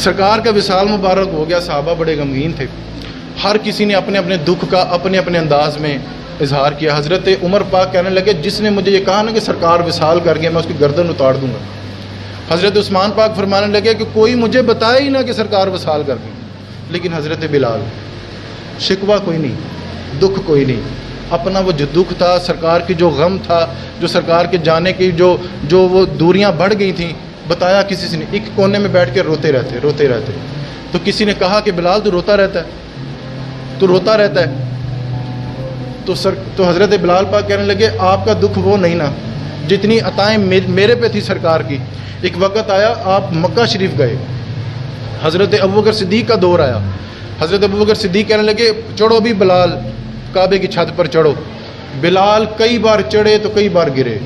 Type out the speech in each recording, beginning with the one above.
سرکار کا وصال مبارک ہو گیا، صحابہ بڑے غمگین تھے، ہر کسی نے اپنے اپنے دکھ کا اپنے اپنے انداز میں اظہار کیا۔ حضرت عمر پاک کہنے لگے جس نے مجھے یہ کہا نا کہ سرکار وصال کر گیا میں اس کی گردن اتار دوں گا۔ حضرت عثمان پاک فرمانے لگے کہ کوئی مجھے بتائے ہی نہ کہ سرکار وصال کر گئی۔ لیکن حضرت بلال، شکوہ کوئی نہیں، دکھ کوئی نہیں، اپنا وہ جو دکھ تھا، سرکار کی جو غم تھا، جو سرکار کے جانے کی جو وہ دوریاں بڑھ گئی تھیں، بتایا کسی سے نہیں، ایک کونے میں بیٹھ کے روتے رہتے۔ تو کسی نے کہا کہ بلال تو روتا رہتا ہے، تو حضرت بلال پاک کہنے لگے آپ کا دکھ وہ نہیں نا جتنی عطائیں میرے پہ تھی سرکار کی۔ ایک وقت آیا آپ مکہ شریف گئے، حضرت ابوبکر صدیق کا دور آیا، حضرت ابوبکر صدیق کہنے لگے چڑھو بھی بلال، کعبے کی چھت پر چڑھو۔ بلال کئی بار چڑھے تو کئی بار گرے۔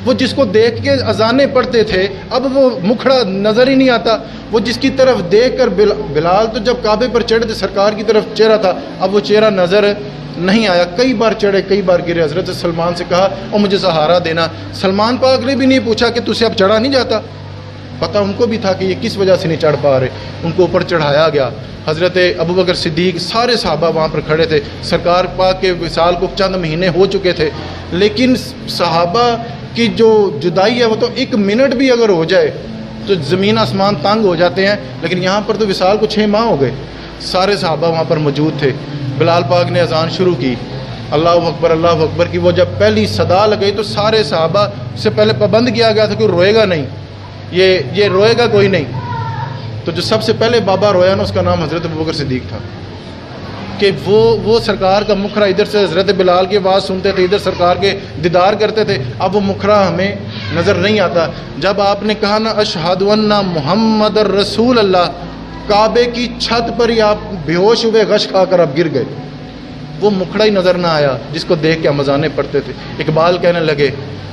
وہ جس کو دیکھ کے اذانیں پڑھتے تھے اب وہ مکھڑا نظر ہی نہیں آتا، وہ جس کی طرف دیکھ کر بلال تو جب کعبے پر چڑھے تھے سرکار کی طرف چہرہ تھا، اب وہ چہرہ نظر نہیں آیا، کئی بار چڑھے کئی بار گرے۔ حضرت سلمان سے کہا اور مجھے سہارا دینا۔ سلمان پاک نے بھی نہیں پوچھا کہ تجھ سے اب چڑھا نہیں جاتا، پتہ ان کو بھی تھا کہ یہ کس وجہ سے نہیں چڑھ پا رہے، ان کو اوپر چڑھایا گیا۔ حضرت ابوبکر صدیق سارے صحابہ وہاں پر کھڑے تھے، سرکار پاک کے وصال کو چند مہینے ہو چکے تھے، لیکن صحابہ کی جو جدائی ہے وہ تو ایک منٹ بھی اگر ہو جائے تو زمین آسمان تنگ ہو جاتے ہیں، لیکن یہاں پر تو وصال کو 6 ماہ ہو گئے۔ سارے صحابہ وہاں پر موجود تھے۔ بلال پاک نے اذان شروع کی، اللہ اکبر کی، وہ جب پہلی صدا لگئی تو سارے صحابہ سے پہلے پابند کیا گیا تھا کہ روئے گا نہیں، یہ روئے گا کوئی نہیں۔ تو جو سب سے پہلے بابا رویا نا اس کا نام حضرت ابوبکر صدیق تھا، کہ وہ سرکار کا مکھرا ادھر سے حضرت بلال کی آواز سنتے تھے، ادھر سرکار کے دیدار کرتے تھے، اب وہ مکھرا ہمیں نظر نہیں آتا۔ جب آپ نے کہا نا اشہد ان محمد رسول اللہ، کعبے کی چھت پر ہی آپ بے ہوش ہوئے، غش کھا کر آپ گر گئے، وہ مکھڑا ہی نظر نہ آیا جس کو دیکھ کے ہم اذانیں پڑھتے تھے۔ اقبال کہنے لگے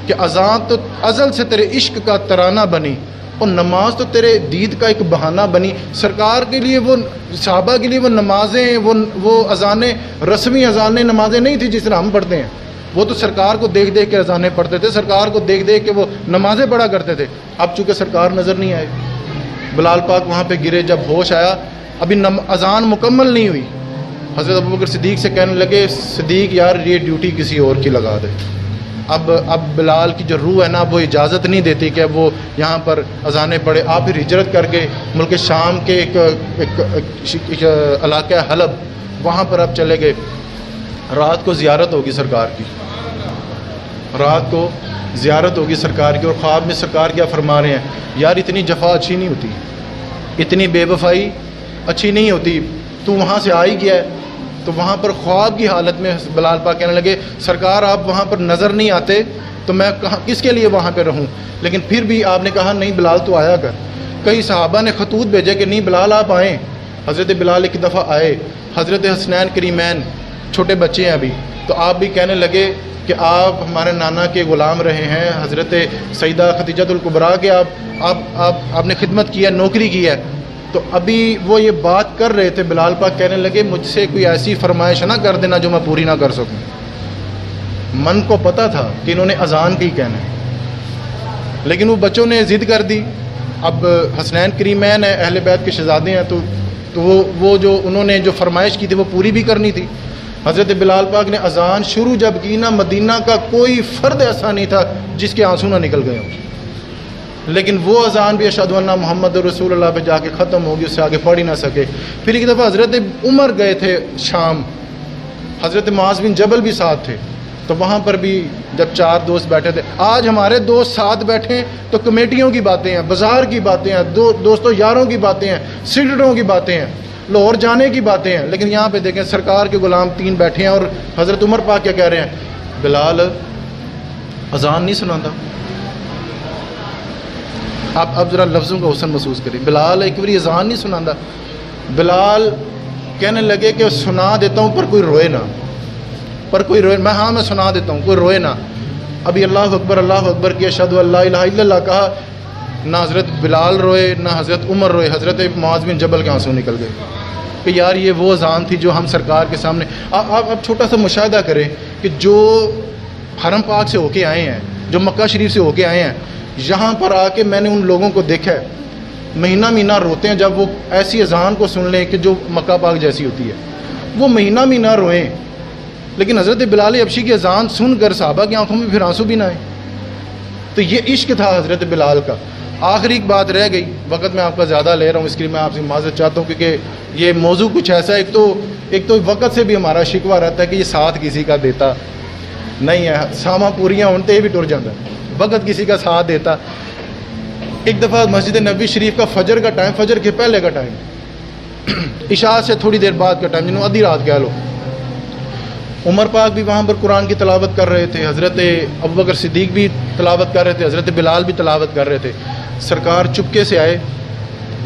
کہ اذان تو ازل سے تیرے عشق کا ترانہ بنی اور نماز تو تیرے دید کا ایک بہانہ بنی۔ سرکار کے لیے وہ صحابہ کے لیے وہ نمازیں وہ اذانیں رسمی اذانیں نمازیں نہیں تھی جس طرح ہم پڑھتے ہیں، وہ تو سرکار کو دیکھ دیکھ کے اذانیں پڑھتے تھے، سرکار کو دیکھ دیکھ کے وہ نمازیں پڑھا کرتے تھے۔ اب چونکہ سرکار نظر نہیں آئے، بلال پاک وہاں پہ گرے، جب ہوش آیا ابھی اذان مکمل نہیں ہوئی، حضرت ابوبکر صدیق سے کہنے لگے صدیق یار یہ ڈیوٹی کسی اور کی لگا دے۔ اب بلال کی جو روح ہے نا وہ اجازت نہیں دیتی کہ اب وہ یہاں پر اذانیں پڑھے۔ آپ پھر ہجرت کر کے ملک شام کے ایک علاقہ حلب، وہاں پر آپ چلے گئے۔ رات کو زیارت ہوگی سرکار کی، رات کو زیارت ہوگی سرکار کی، اور خواب میں سرکار کیا فرما رہے ہیں، یار اتنی جفا اچھی نہیں ہوتی، اتنی بے وفائی اچھی نہیں ہوتی، تو وہاں سے آ ہی گیا ہے۔ تو وہاں پر خواب کی حالت میں بلال پاک کہنے لگے سرکار آپ وہاں پر نظر نہیں آتے تو میں کس کے لیے وہاں پہ رہوں، لیکن پھر بھی آپ نے کہا نہیں بلال تو آیا کر۔ کئی صحابہ نے خطوط بھیجے کہ نہیں بلال آپ آئیں۔ حضرت بلال ایک دفعہ آئے، حضرت حسنین کریمین چھوٹے بچے ہیں ابھی، تو آپ بھی کہنے لگے کہ آپ ہمارے نانا کے غلام رہے ہیں، حضرت سیدہ خدیجۃ الکبریٰ کے آپ نے خدمت کی ہے، نوکری کی ہے۔ تو ابھی وہ یہ بات کر رہے تھے، بلال پاک کہنے لگے مجھ سے کوئی ایسی فرمائش نہ کر دینا جو میں پوری نہ کر سکوں۔ من کو پتہ تھا کہ انہوں نے اذان کی کہنا ہے، لیکن وہ بچوں نے ضد کر دی۔ اب حسنین کریمین ہیں، اہل بیت کے شہزادے ہیں، تو وہ جو انہوں نے جو فرمائش کی تھی وہ پوری بھی کرنی تھی۔ حضرت بلال پاک نے اذان شروع جب کی نا، مدینہ کا کوئی فرد ایسا نہیں تھا جس کے آنسو نہ نکل گئے ہوں، لیکن وہ اذان بھی اشہد ان محمد رسول اللہ پہ جا کے ختم ہوگی، اس سے آگے پڑھ ہی نہ سکے۔ پھر ایک دفعہ حضرت عمر گئے تھے شام، حضرت معاذ بن جبل بھی ساتھ تھے، تو وہاں پر بھی جب 4 دوست بیٹھے تھے، آج ہمارے دوست ساتھ بیٹھے ہیں تو کمیٹیوں کی باتیں ہیں، بازار کی باتیں ہیں، دوستوں یاروں کی باتیں ہیں، سگریٹوں کی باتیں ہیں، لاہور جانے کی باتیں ہیں، لیکن یہاں پہ دیکھیں سرکار کے غلام 3 بیٹھے ہیں، اور حضرت عمر پاک کیا کہہ رہے ہیں، بلال اذان نہیں سناتا۔ آپ ذرا لفظوں کا حسن محسوس کریں، بلال ایک باری اذان نہیں سناتا۔ بلال کہنے لگے کہ سنا دیتا ہوں پر کوئی روئے نہ، پر کوئی روئے، میں سنا دیتا ہوں، کوئی روئے نہ۔ ابھی اللہ اکبر کی اشہد ان لا الہ الا اللہ کہا، نہ حضرت بلال روئے نہ حضرت عمر روئے، حضرت معاذ بن جبل کے آنسو نکل گئے کہ یار یہ وہ اذان تھی جو ہم سرکار کے سامنے۔ آپ چھوٹا سا مشاہدہ کریں کہ جو حرم پاک سے ہو کے آئے ہیں، جو مکہ شریف سے ہو کے آئے ہیں، یہاں پر آ کے میں نے ان لوگوں کو دیکھا ہے مہینہ مہینہ روتے ہیں جب وہ ایسی اذان کو سن لیں کہ جو مکہ پاک جیسی ہوتی ہے، وہ مہینہ مہینہ روئیں، لیکن حضرت بلال حبشی کی اذان سن کر صحابہ کی آنکھوں میں پھر آنسو بھی نہ آئے۔ تو یہ عشق تھا حضرت بلال کا۔ آخری ایک بات رہ گئی، وقت میں آپ کا زیادہ لے رہا ہوں، اس کے لیے میں آپ سے معذرت چاہتا ہوں، کیونکہ یہ موضوع کچھ ایسا ہے، ایک تو وقت سے بھی ہمارا شکوہ رہتا ہے کہ یہ ساتھ کسی کا دیتا نہیں ہے، سامہ پوریاں ہوتے ہی بھی ٹر جاتا ہے، وقت کسی کا ساتھ دیتا۔ ایک دفعہ مسجد نبوی شریف کا فجر کا ٹائم، فجر کے پہلے کا ٹائم، عشاء سے تھوڑی دیر بعد کا ٹائم، جنہوں آدھی رات کہہ لو، عمر پاک بھی وہاں پر قرآن کی تلاوت کر رہے تھے، حضرت ابوبکر صدیق بھی تلاوت کر رہے تھے، حضرت بلال بھی تلاوت کر رہے تھے۔ سرکار چپکے سے آئے،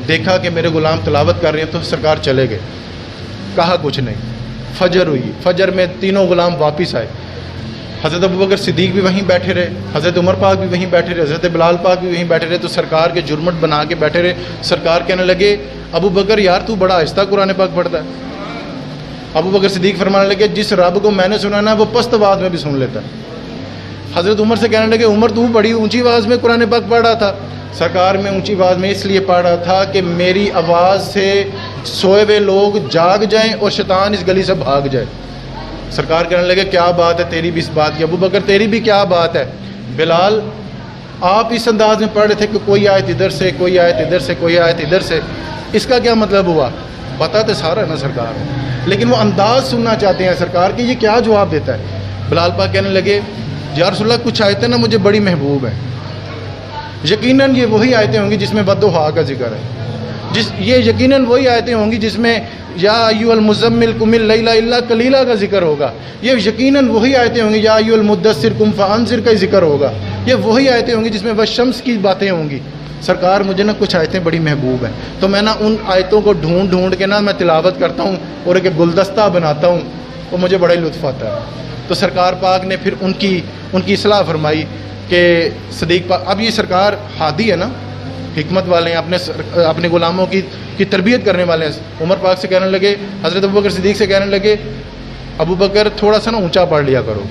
دیکھا کہ میرے غلام تلاوت کر رہے ہیں تو سرکار چلے گئے، کہا کچھ نہیں۔ فجر ہوئی، فجر میں تینوں غلام واپس آئے، حضرت ابوبکر صدیق بھی وہیں بیٹھے رہے، حضرت عمر پاک بھی وہیں بیٹھے رہے، حضرت بلال پاک بھی وہیں بیٹھے رہے، تو سرکار کے جرمٹ بنا کے بیٹھے رہے۔ سرکار کہنے لگے ابوبکر یار تو بڑا آہستہ قرآن پاک پڑھتا ہے۔ ابوبکر صدیق فرمانے لگے جس رب کو میں نے سنانا ہے وہ پست آواز میں بھی سن لیتا ہے۔ حضرت عمر سے کہنے لگے عمر تو بڑی اونچی آواز میں قرآن پاک پڑھ رہا تھا۔ سرکار میں اونچی آواز میں اس لیے پڑھ رہا تھا کہ میری آواز سے سوئے ہوئے لوگ جاگ جائیں اور شیطان اس گلی سے بھاگ جائے۔ سرکار کہنے لگے کیا بات ہے تیری بھی اس بات کی، ابوبکر تیری بھی کیا بات ہے۔ بلال آپ اس انداز میں پڑھ رہے تھے کہ کوئی آیت ادھر سے، کوئی آیت ادھر سے، کوئی آیت ادھر سے، اس کا کیا مطلب ہوا؟ پتہ تو سارا ہے نا سرکار، لیکن وہ انداز سننا چاہتے ہیں سرکار کہ یہ کیا جواب دیتا ہے۔ بلال پاک کہنے لگے یا رسول اللہ کچھ آیتیں نا مجھے بڑی محبوب ہیں، یقیناً یہ وہی آیتیں ہوں گی جس میں ودھا کا ذکر ہے، یہ یقیناً وہی آیتیں ہوں گی جس میں یا ایھا المزمل قم اللیل الا قلیلا کا ذکر ہوگا، یہ یقیناً وہی آیتیں ہوں گی یا ایھا المدثر قم فانذر کا ذکر ہوگا، یہ وہی آیتیں ہوں گی جس میں والشمس کی باتیں ہوں گی۔ سرکار مجھے نا کچھ آیتیں بڑی محبوب ہیں، تو میں نا ان آیتوں کو ڈھونڈ کے نا میں تلاوت کرتا ہوں اور ایک گلدستہ بناتا ہوں، اور مجھے بڑا ہی لطف آتا ہے۔ تو سرکار پاک نے پھر ان کی اصلاح فرمائی کہ صدیق پاک، اب یہ سرکار ہادی ہے نا، حکمت والے ہیں، اپنے غلاموں کی تربیت کرنے والے ہیں۔ عمر پاک سے کہنے لگے، حضرت ابوبکر صدیق سے کہنے لگے ابوبکر تھوڑا سا نا اونچا پڑھ لیا کرو،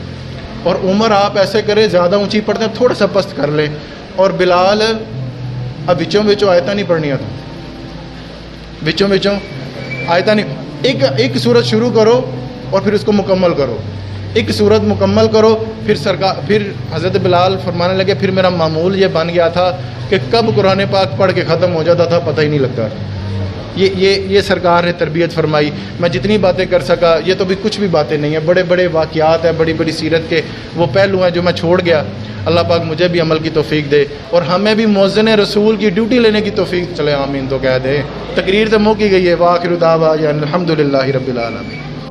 اور عمر آپ ایسے کرے زیادہ اونچی پڑھتے ہیں تھوڑا سا پست کر لیں، اور بلال اب وچوں آیتیں نہیں پڑھنیاں تو وچوں آیتیں نہیں، ایک سورت شروع کرو اور پھر اس کو مکمل کرو، ایک سورت مکمل کرو، پھر حضرت بلال فرمانے لگے پھر میرا معمول یہ بن گیا تھا کہ کب قرآن پاک پڑھ کے ختم ہو جاتا تھا پتہ ہی نہیں لگتا۔ یہ سرکار نے تربیت فرمائی۔ میں جتنی باتیں کر سکا، یہ تو بھی کچھ بھی باتیں نہیں ہیں، بڑے بڑے واقعات ہیں، بڑی بڑی سیرت کے وہ پہلو ہیں جو میں چھوڑ گیا۔ اللہ پاک مجھے بھی عمل کی توفیق دے اور ہمیں بھی مؤذن رسول کی ڈیوٹی لینے کی توفیق، چلے آمین تو کہہ دے۔ تقریر تو موقع گئی ہے، وآخر دعوانا الحمدللہ رب العالمین۔